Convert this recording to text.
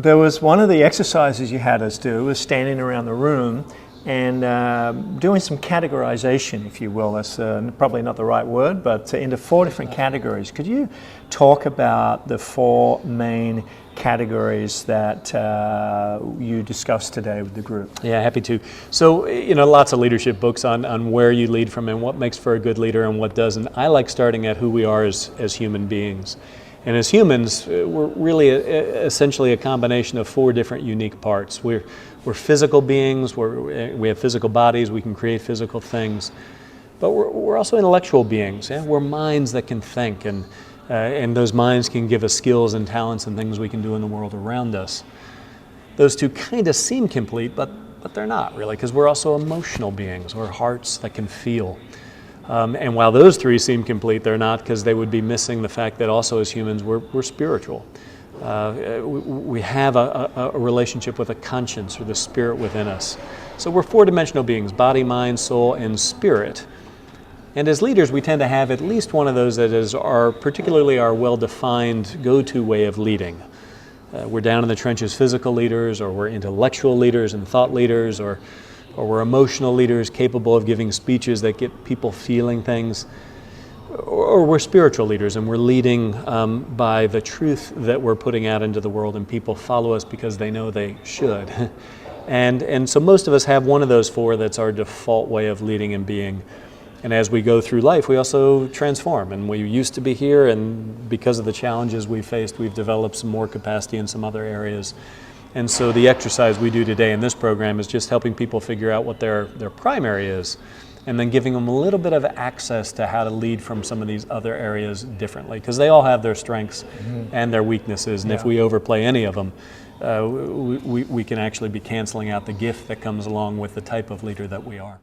there was one of the exercises you had us do was standing around the room and doing some categorization, if you will. That's probably not the right word, but into 4 different categories. Could you talk about the 4 main categories that you discussed today with the group? Yeah, happy to. So, lots of leadership books on where you lead from and what makes for a good leader and what doesn't. I like starting at who we are as human beings. And as humans, we're really essentially a combination of 4 different unique parts. We're physical beings, we have physical bodies, we can create physical things, but we're also intellectual beings. Yeah? We're minds that can think, and those minds can give us skills and talents and things we can do in the world around us. Those 2 kind of seem complete, but they're not really, because we're also emotional beings. We're hearts that can feel. And while those 3 seem complete, they're not, because they would be missing the fact that also as humans we're spiritual. We have a relationship with a conscience or the spirit within us. So we're 4-dimensional beings: body, mind, soul, and spirit. And as leaders, we tend to have at least one of those that is particularly our well-defined go-to way of leading. We're down in the trenches physical leaders, or we're intellectual leaders and thought leaders, or we're emotional leaders capable of giving speeches that get people feeling things, or we're spiritual leaders and we're leading by the truth that we're putting out into the world, and people follow us because they know they should. And so most of us have one of those 4 that's our default way of leading and being. And as we go through life, we also transform, and we used to be here, and because of the challenges we faced, we've developed some more capacity in some other areas. And so the exercise we do today in this program is just helping people figure out what their primary is, and then giving them a little bit of access to how to lead from some of these other areas differently, because they all have their strengths and their weaknesses, and if we overplay any of them, we can actually be canceling out the gift that comes along with the type of leader that we are.